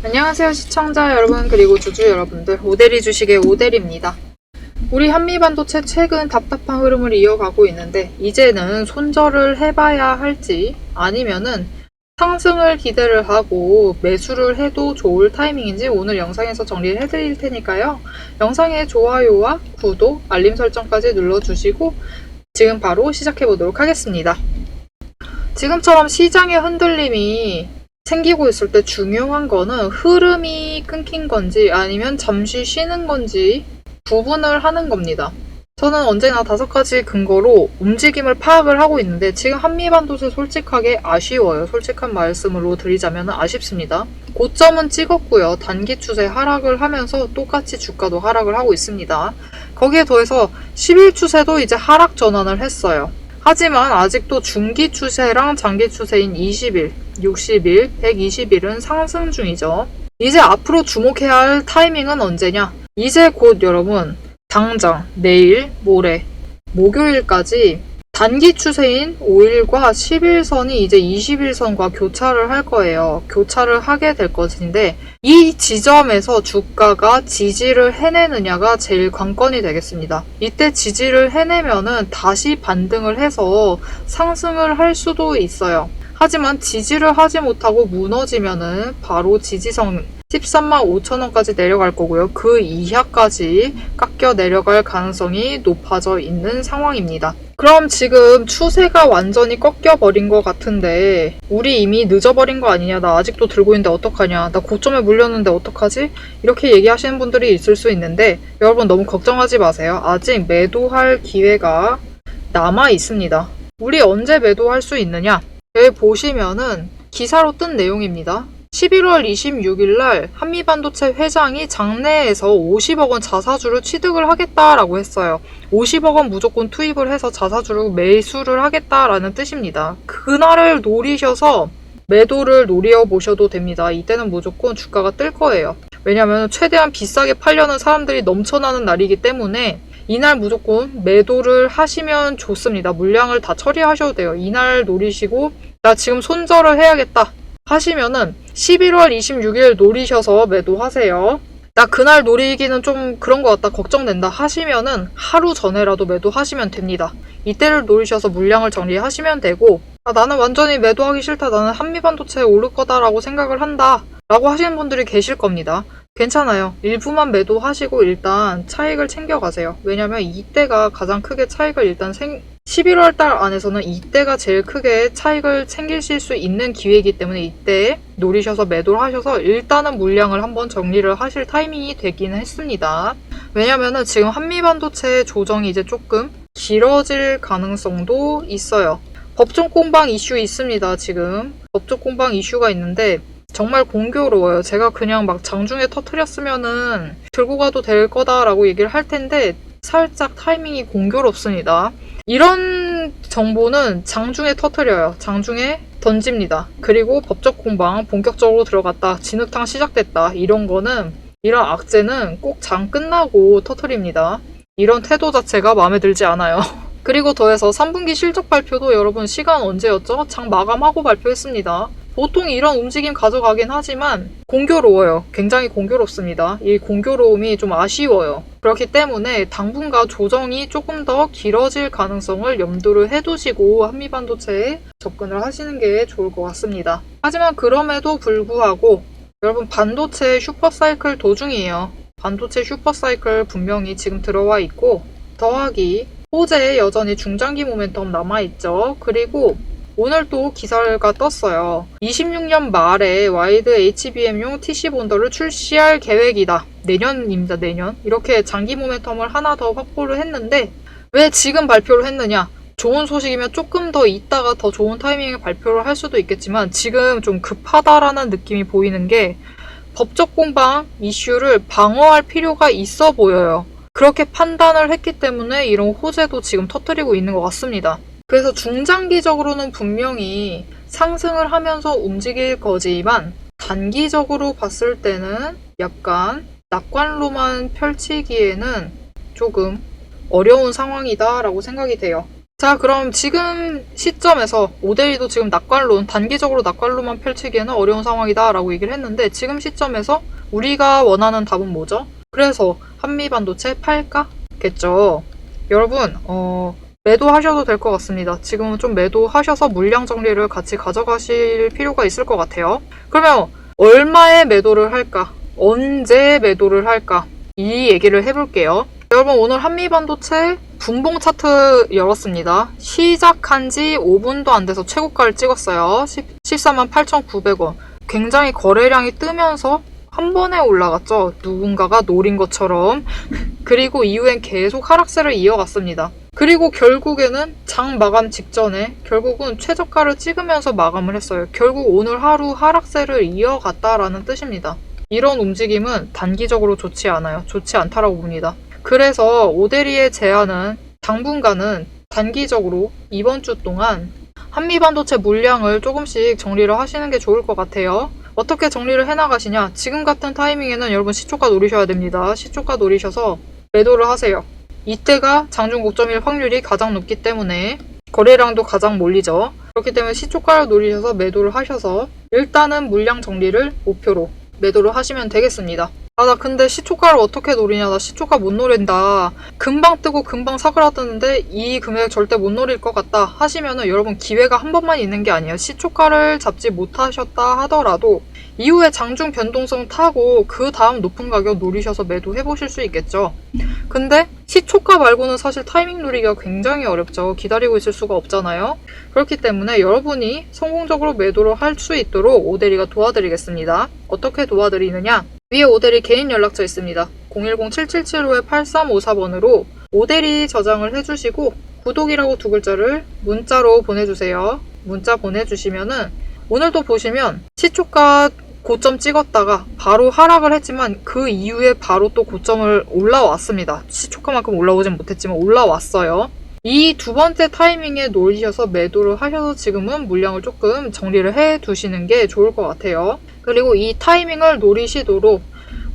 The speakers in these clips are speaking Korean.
안녕하세요 시청자 여러분 그리고 주주 여러분들, 오대리 주식의 오대리입니다. 우리 한미반도체 최근 답답한 흐름을 이어가고 있는데 이제는 손절을 해봐야 할지 아니면은 상승을 기대를 하고 매수를 해도 좋을 타이밍인지 오늘 영상에서 정리를 해드릴 테니까요. 영상에 좋아요와 구독, 알림 설정까지 눌러주시고 지금 바로 시작해 보도록 하겠습니다. 지금처럼 시장의 흔들림이 생기고 있을 때 중요한 거는 흐름이 끊긴 건지 아니면 잠시 쉬는 건지 구분을 하는 겁니다. 저는 언제나 5가지 근거로 움직임을 파악을 하고 있는데 지금 한미반도체 솔직하게 아쉬워요. 솔직한 말씀으로 드리자면 아쉽습니다. 고점은 찍었고요. 단기 추세 하락을 하면서 똑같이 주가도 하락을 하고 있습니다. 거기에 더해서 10일 추세도 이제 하락 전환을 했어요. 하지만 아직도 중기 추세랑 장기 추세인 20일, 60일, 120일은 상승 중이죠. 이제 앞으로 주목해야 할 타이밍은 언제냐? 이제 곧 여러분 당장 내일, 모레, 목요일까지 단기 추세인 5일과 10일선이 이제 20일선과 교차를 할 거예요. 교차를 하게 될 것인데 이 지점에서 주가가 지지를 해내느냐가 제일 관건이 되겠습니다. 이때 지지를 해내면은 다시 반등을 해서 상승을 할 수도 있어요. 하지만 지지를 하지 못하고 무너지면은 바로 지지선 135,000원까지 내려갈 거고요. 그 이하까지 깎여 내려갈 가능성이 높아져 있는 상황입니다. 그럼 지금 추세가 완전히 꺾여버린 것 같은데 우리 이미 늦어버린 거 아니냐? 나 아직도 들고 있는데 어떡하냐? 나 고점에 물렸는데 어떡하지? 이렇게 얘기하시는 분들이 있을 수 있는데 여러분 너무 걱정하지 마세요. 아직 매도할 기회가 남아 있습니다. 우리 언제 매도할 수 있느냐? 여기 보시면은 기사로 뜬 내용입니다. 11월 26일 날 한미반도체 회장이 장내에서 50억 원 자사주를 취득을 하겠다라고 했어요. 50억 원 무조건 투입을 해서 자사주를 매수를 하겠다라는 뜻입니다. 그날을 노리셔서 매도를 노려보셔도 됩니다. 이때는 무조건 주가가 뜰 거예요. 왜냐하면 최대한 비싸게 팔려는 사람들이 넘쳐나는 날이기 때문에 이날 무조건 매도를 하시면 좋습니다. 물량을 다 처리하셔도 돼요. 이날 노리시고 나 지금 손절을 해야겠다 하시면은 11월 26일 노리셔서 매도하세요. 나 그날 노리기는 좀 그런 것 같다, 걱정된다 하시면은 하루 전에라도 매도하시면 됩니다. 이때를 노리셔서 물량을 정리하시면 되고 나는 완전히 매도하기 싫다, 나는 한미반도체에 오를 거다라고 생각을 한다 라고 하시는 분들이 계실 겁니다. 괜찮아요. 일부만 매도하시고 일단 차익을 챙겨가세요. 왜냐면 이때가 가장 크게 차익을 일단 11월 달 안에서는 이때가 제일 크게 차익을 챙기실 수 있는 기회이기 때문에 이때 노리셔서 매도를 하셔서 일단은 물량을 한번 정리를 하실 타이밍이 되긴 했습니다. 왜냐면은 지금 한미반도체 조정이 이제 조금 길어질 가능성도 있어요. 법정 공방 이슈 있습니다. 지금 법정 공방 이슈가 있는데 정말 공교로워요. 제가 그냥 막 장중에 터트렸으면은 들고 가도 될 거다라고 얘기를 할 텐데 살짝 타이밍이 공교롭습니다. 이런 정보는 장중에 터트려요. 장중에 던집니다. 그리고 법적 공방 본격적으로 들어갔다, 진흙탕 시작됐다, 이런 악재는 꼭 장 끝나고 터트립니다. 이런 태도 자체가 마음에 들지 않아요. 그리고 더해서 3분기 실적 발표도 여러분 시간 언제였죠? 장 마감하고 발표했습니다. 보통 이런 움직임 가져가긴 하지만 공교로워요. 굉장히 공교롭습니다. 이 공교로움이 좀 아쉬워요. 그렇기 때문에 당분간 조정이 조금 더 길어질 가능성을 염두를 해두시고 한미반도체에 접근을 하시는 게 좋을 것 같습니다. 하지만 그럼에도 불구하고 여러분 반도체 슈퍼사이클 도중이에요. 반도체 슈퍼사이클 분명히 지금 들어와 있고 더하기 호재에 여전히 중장기 모멘텀 남아있죠. 그리고 오늘 또 기사가 떴어요. 26년 말에 와이드 HBM용 TC 본더를 출시할 계획이다. 내년입니다. 내년. 이렇게 장기 모멘텀을 하나 더 확보를 했는데 왜 지금 발표를 했느냐? 좋은 소식이면 조금 더 있다가 더 좋은 타이밍에 발표를 할 수도 있겠지만 지금 좀 급하다라는 느낌이 보이는 게 법적 공방 이슈를 방어할 필요가 있어 보여요. 그렇게 판단을 했기 때문에 이런 호재도 지금 터뜨리고 있는 것 같습니다. 그래서 중장기적으로는 분명히 상승을 하면서 움직일 거지만 단기적으로 봤을 때는 약간 낙관로만 펼치기에는 조금 어려운 상황이다 라고 생각이 돼요. 자, 그럼 지금 시점에서 오데이도 지금 낙관론, 단기적으로 낙관론만 펼치기에는 어려운 상황이다라고 얘기를 했는데 지금 시점에서 우리가 원하는 답은 뭐죠? 그래서 한미반도체 팔까? 겠죠. 여러분, 매도하셔도 될 것 같습니다. 지금은 좀 매도하셔서 물량 정리를 같이 가져가실 필요가 있을 것 같아요. 그러면 얼마에 매도를 할까? 언제 매도를 할까? 이 얘기를 해볼게요. 여러분, 오늘 한미반도체 분봉 차트 열었습니다. 시작한 지 5분도 안 돼서 최고가를 찍었어요. 148,900원. 굉장히 거래량이 뜨면서 한 번에 올라갔죠. 누군가가 노린 것처럼. 그리고 이후엔 계속 하락세를 이어갔습니다. 그리고 결국에는 장 마감 직전에 결국은 최저가를 찍으면서 마감을 했어요. 결국 오늘 하루 하락세를 이어갔다라는 뜻입니다. 이런 움직임은 단기적으로 좋지 않아요. 좋지 않다라고 봅니다. 그래서 오데리의 제안은 당분간은 단기적으로 이번 주 동안 한미반도체 물량을 조금씩 정리를 하시는 게 좋을 것 같아요. 어떻게 정리를 해나가시냐? 지금 같은 타이밍에는 여러분 시초가 노리셔야 됩니다. 시초가 노리셔서 매도를 하세요. 이때가 장중 고점일 확률이 가장 높기 때문에 거래량도 가장 몰리죠. 그렇기 때문에 시초가를 노리셔서 매도를 하셔서 일단은 물량 정리를 목표로 매도를 하시면 되겠습니다. 나 근데 시초가를 어떻게 노리냐, 나 시초가 못 노린다, 금방 뜨고 금방 사그라드는데 이 금액 절대 못 노릴 것 같다 하시면은 여러분 기회가 한 번만 있는 게 아니에요. 시초가를 잡지 못하셨다 하더라도 이후에 장중 변동성 타고 그 다음 높은 가격 노리셔서 매도해 보실 수 있겠죠. 근데 시초가 말고는 사실 타이밍 노리기가 굉장히 어렵죠. 기다리고 있을 수가 없잖아요. 그렇기 때문에 여러분이 성공적으로 매도를 할 수 있도록 오데리가 도와드리겠습니다. 어떻게 도와드리느냐? 위에 오데리 개인 연락처 있습니다. 010-7775-8354번으로 오데리 저장을 해주시고 구독이라고 두 글자를 문자로 보내주세요. 문자 보내주시면은 오늘도 보시면 시초가 고점 찍었다가 바로 하락을 했지만 그 이후에 바로 또 고점을 올라왔습니다. 시초가만큼 올라오진 못했지만 올라왔어요. 이 두 번째 타이밍에 노리셔서 매도를 하셔서 지금은 물량을 조금 정리를 해 두시는 게 좋을 것 같아요. 그리고 이 타이밍을 노리시도록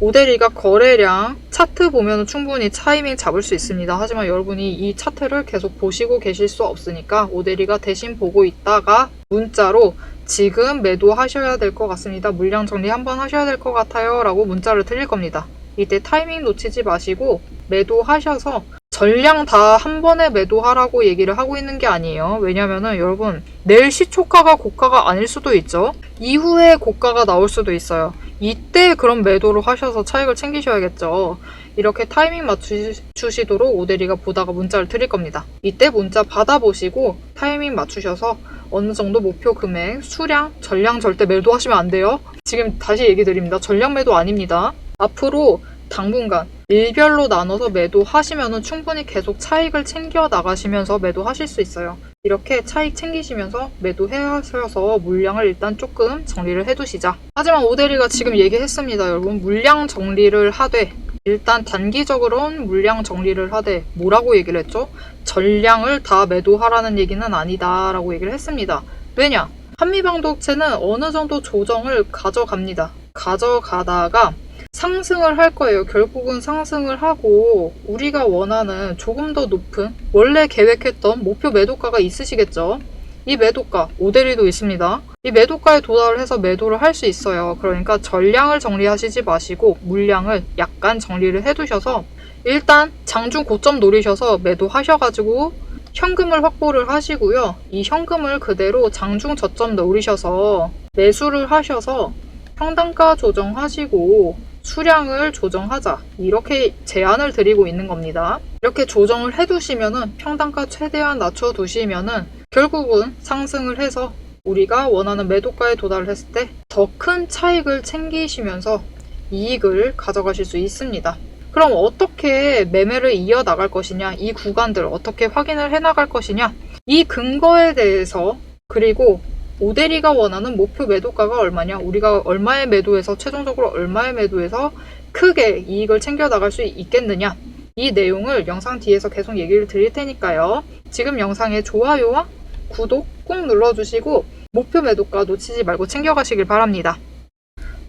오데리가 거래량 차트 보면 충분히 타이밍 잡을 수 있습니다. 하지만 여러분이 이 차트를 계속 보시고 계실 수 없으니까 오데리가 대신 보고 있다가 문자로 지금 매도하셔야 될 것 같습니다. 물량 정리 한번 하셔야 될 것 같아요 라고 문자를 드릴 겁니다. 이때 타이밍 놓치지 마시고 매도하셔서 전량 다 한 번에 매도하라고 얘기를 하고 있는 게 아니에요. 왜냐면은 여러분 내일 시초가가 고가가 아닐 수도 있죠. 이후에 고가가 나올 수도 있어요. 이때 그럼 매도를 하셔서 차익을 챙기셔야겠죠. 이렇게 타이밍 맞추시도록 오데리가 보다가 문자를 드릴 겁니다. 이때 문자 받아보시고 타이밍 맞추셔서 어느 정도 목표 금액, 수량, 전량 절대 매도하시면 안 돼요. 지금 다시 얘기 드립니다. 전량 매도 아닙니다. 앞으로 당분간 일별로 나눠서 매도하시면 충분히 계속 차익을 챙겨 나가시면서 매도하실 수 있어요. 이렇게 차익 챙기시면서 매도하셔서 물량을 일단 조금 정리를 해두시자. 하지만 오데리가 지금 얘기했습니다. 여러분 물량 정리를 하되 일단 단기적으로는 물량 정리를 하되 뭐라고 얘기를 했죠? 전량을 다 매도하라는 얘기는 아니다 라고 얘기를 했습니다. 왜냐? 한미반도체는 어느 정도 조정을 가져갑니다. 가져가다가 상승을 할 거예요. 결국은 상승을 하고 우리가 원하는 조금 더 높은 원래 계획했던 목표 매도가가 있으시겠죠? 이 매도가, 오데리도 있습니다. 이 매도가에 도달을 해서 매도를 할 수 있어요. 그러니까 전량을 정리하시지 마시고 물량을 약간 정리를 해두셔서 일단 장중 고점 노리셔서 매도하셔가지고 현금을 확보를 하시고요. 이 현금을 그대로 장중 저점 노리셔서 매수를 하셔서 평단가 조정하시고 수량을 조정하자 이렇게 제안을 드리고 있는 겁니다. 이렇게 조정을 해두시면은 평단가 최대한 낮춰두시면은 결국은 상승을 해서 우리가 원하는 매도가에 도달을 했을 때 더 큰 차익을 챙기시면서 이익을 가져가실 수 있습니다. 그럼 어떻게 매매를 이어나갈 것이냐, 이 구간들 어떻게 확인을 해나갈 것이냐, 이 근거에 대해서 그리고 오데리가 원하는 목표 매도가가 얼마냐, 우리가 얼마에 매도해서 최종적으로 얼마에 매도해서 크게 이익을 챙겨 나갈 수 있겠느냐, 이 내용을 영상 뒤에서 계속 얘기를 드릴 테니까요. 지금 영상에 좋아요와 구독 꼭 눌러주시고 목표 매도가 놓치지 말고 챙겨가시길 바랍니다.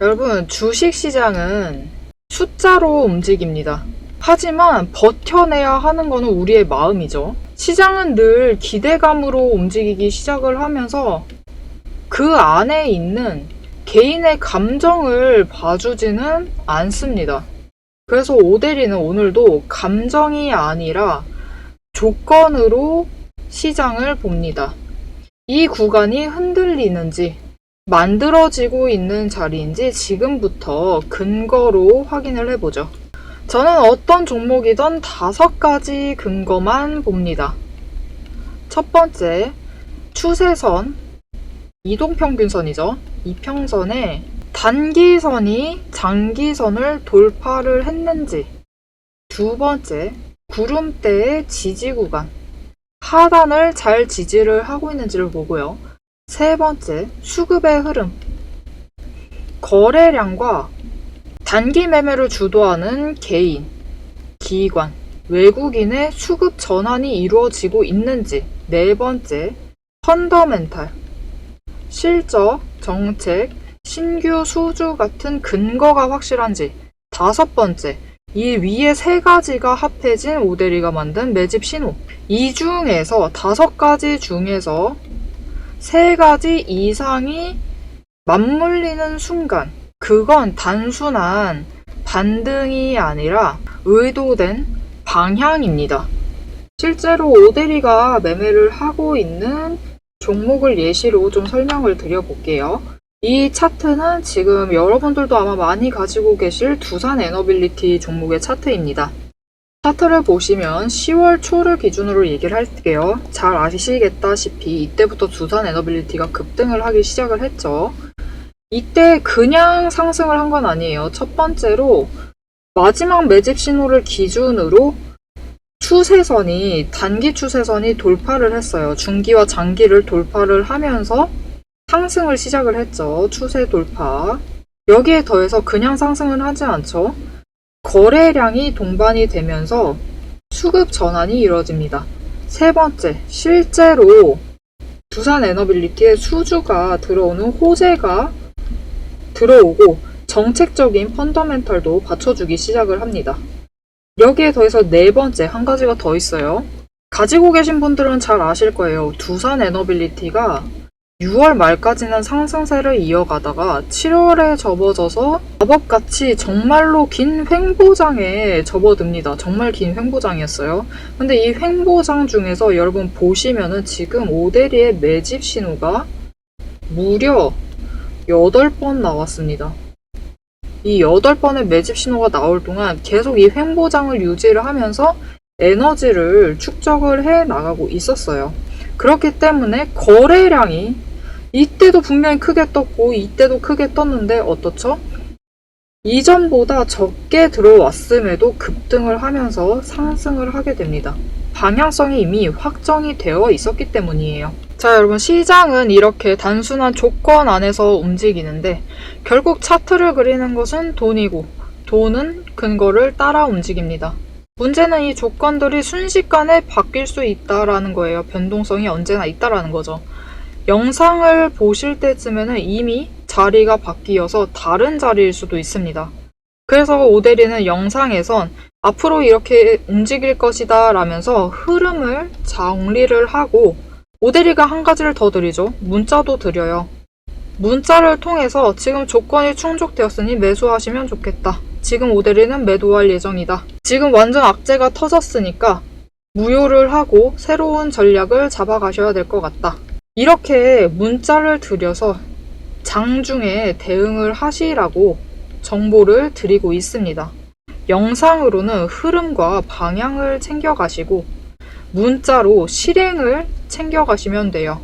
여러분 주식시장은 숫자로 움직입니다. 하지만 버텨내야 하는 거는 우리의 마음이죠. 시장은 늘 기대감으로 움직이기 시작을 하면서 그 안에 있는 개인의 감정을 봐주지는 않습니다. 그래서 오데리는 오늘도 감정이 아니라 조건으로 시장을 봅니다. 이 구간이 흔들리는지 만들어지고 있는 자리인지 지금부터 근거로 확인을 해보죠. 저는 어떤 종목이든 5가지 근거만 봅니다. 첫 번째, 추세선, 이동평균선이죠. 이평선에 단기선이 장기선을 돌파를 했는지. 두 번째, 구름대의 지지 구간, 하단을 잘 지지를 하고 있는지를 보고요. 세 번째, 수급의 흐름, 거래량과 단기 매매를 주도하는 개인, 기관, 외국인의 수급 전환이 이루어지고 있는지. 네 번째, 펀더멘탈, 실적, 정책, 신규 수주 같은 근거가 확실한지. 다섯 번째, 이 위에 3가지가 합해진 오데리가 만든 매집 신호. 이 중에서 5가지 중에서 3가지 이상이 맞물리는 순간, 그건 단순한 반등이 아니라 의도된 방향입니다. 실제로 오데리가 매매를 하고 있는 종목을 예시로 좀 설명을 드려볼게요. 이 차트는 지금 여러분들도 아마 많이 가지고 계실 두산 에너빌리티 종목의 차트입니다. 차트를 보시면 10월 초를 기준으로 얘기를 할게요. 잘 아시겠다시피 이때부터 두산 에너빌리티가 급등을 하기 시작을 했죠. 이때 그냥 상승을 한 건 아니에요. 첫 번째로 마지막 매집 신호를 기준으로 추세선이, 단기 추세선이 돌파를 했어요. 중기와 장기를 돌파를 하면서 상승을 시작을 했죠. 추세 돌파. 여기에 더해서 그냥 상승은 하지 않죠. 거래량이 동반이 되면서 수급 전환이 이루어집니다. 세 번째, 실제로 두산 에너빌리티에 수주가 들어오는 호재가 들어오고 정책적인 펀더멘털도 받쳐주기 시작을 합니다. 여기에 더해서 네 번째, 한 가지가 더 있어요. 가지고 계신 분들은 잘 아실 거예요. 두산 에너빌리티가 6월 말까지는 상승세를 이어가다가 7월에 접어져서 마법같이 정말로 긴 횡보장에 접어듭니다. 정말 긴 횡보장이었어요. 근데 이 횡보장 중에서 여러분 보시면은 지금 오데리의 매집 신호가 무려 8번 나왔습니다. 이 8번의 매집 신호가 나올 동안 계속 이 횡보장을 유지를 하면서 에너지를 축적을 해 나가고 있었어요. 그렇기 때문에 거래량이 이때도 분명히 크게 떴고 이때도 크게 떴는데 어떻죠? 이전보다 적게 들어왔음에도 급등을 하면서 상승을 하게 됩니다. 방향성이 이미 확정이 되어 있었기 때문이에요. 자, 여러분, 시장은 이렇게 단순한 조건 안에서 움직이는데 결국 차트를 그리는 것은 돈이고 돈은 근거를 따라 움직입니다. 문제는 이 조건들이 순식간에 바뀔 수 있다라는 거예요. 변동성이 언제나 있다라는 거죠. 영상을 보실 때쯤에는 이미 자리가 바뀌어서 다른 자리일 수도 있습니다. 그래서 오데리는 영상에선 앞으로 이렇게 움직일 것이다 라면서 흐름을 정리를 하고, 오데리가 한 가지를 더 드리죠. 문자도 드려요. 문자를 통해서 지금 조건이 충족되었으니 매수하시면 좋겠다. 지금 오데리는 매도할 예정이다. 지금 완전 악재가 터졌으니까 무효를 하고 새로운 전략을 잡아가셔야 될 것 같다. 이렇게 문자를 드려서 장중에 대응을 하시라고 정보를 드리고 있습니다. 영상으로는 흐름과 방향을 챙겨가시고 문자로 실행을 챙겨가시면 돼요.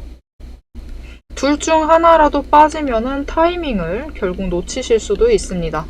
둘 중 하나라도 빠지면은 타이밍을 결국 놓치실 수도 있습니다.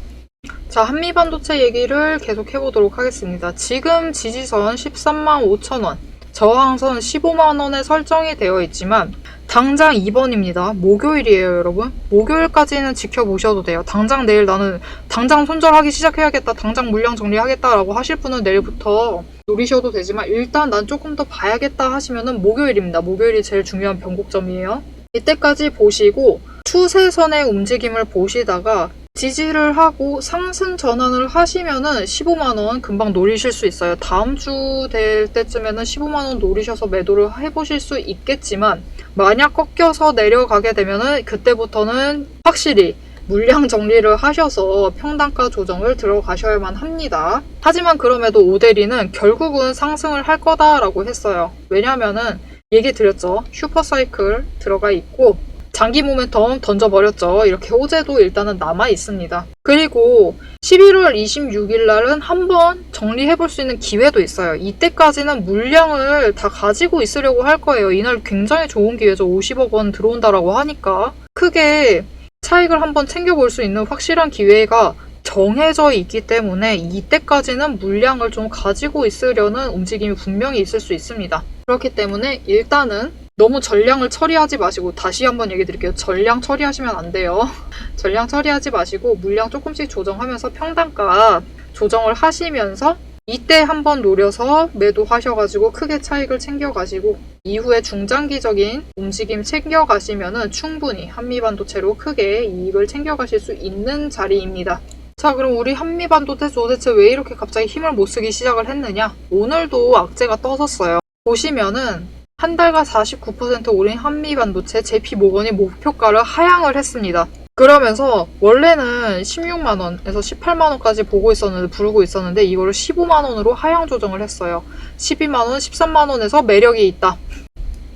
자, 한미반도체 얘기를 계속 해보도록 하겠습니다. 지금 지지선 13만 5천원, 저항선 15만원에 설정이 되어 있지만 당장 2번입니다. 목요일이에요, 여러분. 목요일까지는 지켜보셔도 돼요. 당장 내일 나는 당장 손절하기 시작해야겠다, 당장 물량 정리하겠다라고 하실 분은 내일부터 노리셔도 되지만 일단 난 조금 더 봐야겠다 하시면은 목요일입니다. 목요일이 제일 중요한 변곡점이에요. 이때까지 보시고 추세선의 움직임을 보시다가 지지를 하고 상승 전환을 하시면은 15만원 금방 노리실 수 있어요. 다음 주 될 때쯤에는 15만원 노리셔서 매도를 해보실 수 있겠지만, 만약 꺾여서 내려가게 되면은 그때부터는 확실히 물량 정리를 하셔서 평단가 조정을 들어가셔야만 합니다. 하지만 그럼에도 오데리는 결국은 상승을 할 거다라고 했어요. 왜냐면은 얘기 드렸죠. 슈퍼사이클 들어가 있고 장기 모멘텀 던져버렸죠. 이렇게 호재도 일단은 남아 있습니다. 그리고 11월 26일 날은 한번 정리해볼 수 있는 기회도 있어요. 이때까지는 물량을 다 가지고 있으려고 할 거예요. 이날 굉장히 좋은 기회죠. 50억 원 들어온다라고 하니까 크게 차익을 한번 챙겨볼 수 있는 확실한 기회가 정해져 있기 때문에 이때까지는 물량을 좀 가지고 있으려는 움직임이 분명히 있을 수 있습니다. 그렇기 때문에 일단은 너무 전량을 처리하지 마시고, 다시 한번 얘기 드릴게요. 전량 처리하시면 안 돼요. 전량 처리하지 마시고 물량 조금씩 조정하면서 평단가 조정을 하시면서 이때 한번 노려서 매도하셔가지고 크게 차익을 챙겨가시고 이후에 중장기적인 움직임 챙겨가시면은 충분히 한미반도체로 크게 이익을 챙겨가실 수 있는 자리입니다. 자, 그럼 우리 한미반도체 도대체 왜 이렇게 갑자기 힘을 못 쓰기 시작을 했느냐? 오늘도 악재가 떠섰어요. 보시면은 한 달간 49% 오른 한미반도체 JP모건이 목표가를 하향을 했습니다. 그러면서 원래는 16만원에서 18만원까지 부르고 있었는데 이거를 15만원으로 하향 조정을 했어요. 12만원, 13만원에서 매력이 있다.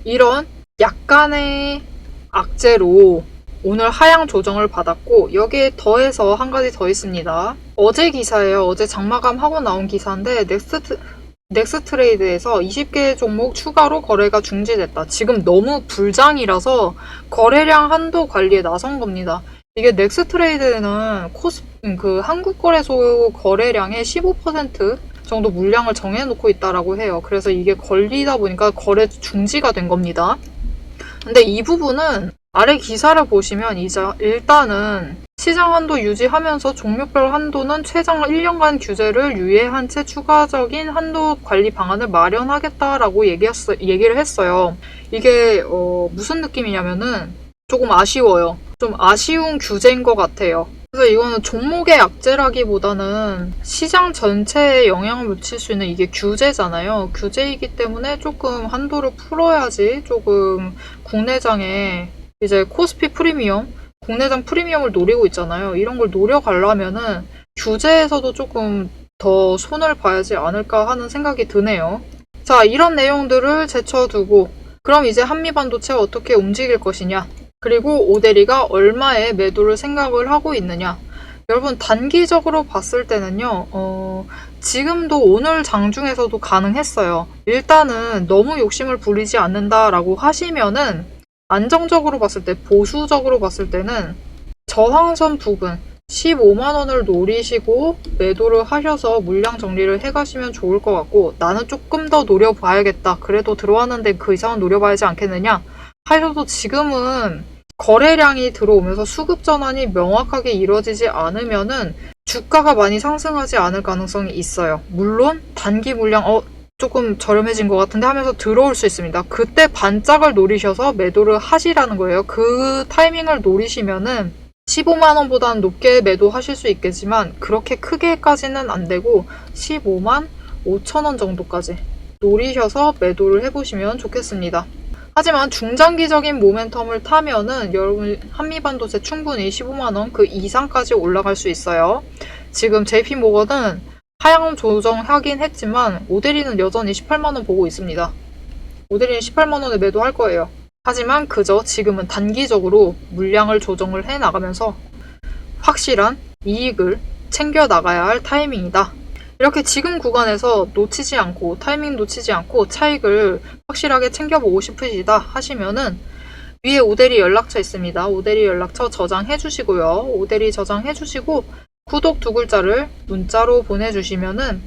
이런 약간의 악재로 오늘 하향 조정을 받았고, 여기에 더해서 한 가지 더 있습니다. 어제 기사예요. 어제 장마감하고 나온 기사인데 넥스트레이드에서 20개 종목 추가로 거래가 중지됐다. 지금 너무 불장이라서 거래량 한도 관리에 나선 겁니다. 이게 넥스트레이드는 한국거래소 거래량의 15% 정도 물량을 정해놓고 있다라고 해요. 그래서 이게 걸리다 보니까 거래 중지가 된 겁니다. 근데 이 부분은 아래 기사를 보시면 일단은 시장 한도 유지하면서 종목별 한도는 최장 1년간 규제를 유예한 채 추가적인 한도 관리 방안을 마련하겠다라고 얘기를 했어요. 이게 무슨 느낌이냐면은 조금 아쉬워요. 좀 아쉬운 규제인 것 같아요. 그래서 이거는 종목의 악재라기보다는 시장 전체에 영향을 미칠 수 있는 이게 규제잖아요. 규제이기 때문에 조금 한도를 풀어야지 조금 국내장에 이제 코스피 프리미엄, 국내장 프리미엄을 노리고 있잖아요. 이런 걸 노려가려면은 규제에서도 조금 더 손을 봐야지 않을까 하는 생각이 드네요. 자, 이런 내용들을 제쳐두고 그럼 이제 한미반도체 어떻게 움직일 것이냐, 그리고 오데리가 얼마에 매도를 생각을 하고 있느냐. 여러분, 단기적으로 봤을 때는요, 지금도 오늘 장중에서도 가능했어요. 일단은 너무 욕심을 부리지 않는다라고 하시면은 안정적으로 봤을 때, 보수적으로 봤을 때는 저항선 부근 15만원을 노리시고 매도를 하셔서 물량 정리를 해가시면 좋을 것 같고, 나는 조금 더 노려봐야겠다, 그래도 들어왔는데 그 이상은 노려봐야지 않겠느냐 하셔도 지금은 거래량이 들어오면서 수급 전환이 명확하게 이루어지지 않으면은 주가가 많이 상승하지 않을 가능성이 있어요. 물론 단기 물량 조금 저렴해진 것 같은데 하면서 들어올 수 있습니다. 그때 반짝을 노리셔서 매도를 하시라는 거예요. 그 타이밍을 노리시면은 15만원보다는 높게 매도하실 수 있겠지만 그렇게 크게까지는 안 되고 15만 5천원 정도까지 노리셔서 매도를 해보시면 좋겠습니다. 하지만 중장기적인 모멘텀을 타면은 여러분 한미반도체 충분히 15만원 그 이상까지 올라갈 수 있어요. 지금 JP모건은 하향 조정하긴 했지만 오데리는 여전히 18만원 보고 있습니다. 오데리는 18만원에 매도할 거예요. 하지만 그저 지금은 단기적으로 물량을 조정을 해나가면서 확실한 이익을 챙겨 나가야 할 타이밍이다. 이렇게 지금 구간에서 놓치지 않고, 타이밍 놓치지 않고 차익을 확실하게 챙겨보고 싶으시다 하시면은 위에 오데리 연락처 있습니다. 오데리 연락처 저장해 주시고요. 오데리 저장해 주시고 구독 2글자를 문자로 보내주시면은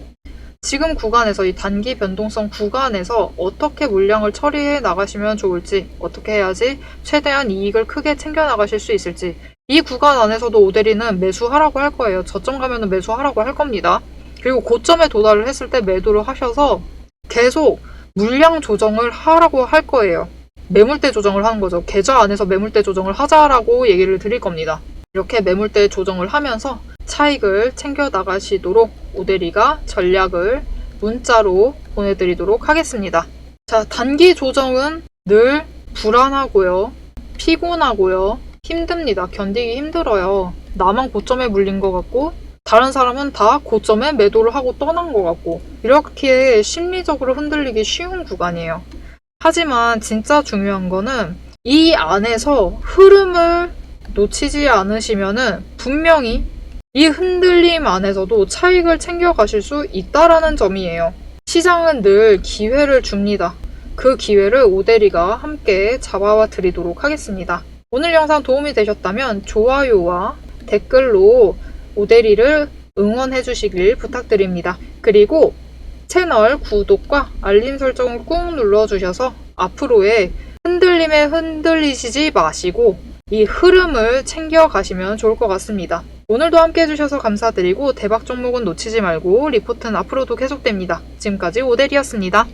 지금 구간에서, 이 단기 변동성 구간에서 어떻게 물량을 처리해 나가시면 좋을지, 어떻게 해야지 최대한 이익을 크게 챙겨 나가실 수 있을지, 이 구간 안에서도 오데리는 매수하라고 할 거예요. 저점 가면은 매수하라고 할 겁니다. 그리고 고점에 도달을 했을 때 매도를 하셔서 계속 물량 조정을 하라고 할 거예요. 매물대 조정을 하는 거죠. 계좌 안에서 매물대 조정을 하자라고 얘기를 드릴 겁니다. 이렇게 매물대 조정을 하면서 차익을 챙겨 나가시도록 오대리가 전략을 문자로 보내드리도록 하겠습니다. 자, 단기 조정은 늘 불안하고요. 피곤하고요. 힘듭니다. 견디기 힘들어요. 나만 고점에 물린 것 같고 다른 사람은 다 고점에 매도를 하고 떠난 것 같고 이렇게 심리적으로 흔들리기 쉬운 구간이에요. 하지만 진짜 중요한 거는 이 안에서 흐름을 놓치지 않으시면은 분명히 이 흔들림 안에서도 차익을 챙겨가실 수 있다라는 점이에요. 시장은 늘 기회를 줍니다. 그 기회를 오대리가 함께 잡아와 드리도록 하겠습니다. 오늘 영상 도움이 되셨다면 좋아요와 댓글로 오대리를 응원해 주시길 부탁드립니다. 그리고 채널 구독과 알림 설정을 꾹 눌러주셔서 앞으로의 흔들림에 흔들리시지 마시고 이 흐름을 챙겨가시면 좋을 것 같습니다. 오늘도 함께 해주셔서 감사드리고 대박 종목은 놓치지 말고 리포트는 앞으로도 계속됩니다. 지금까지 오대리였습니다.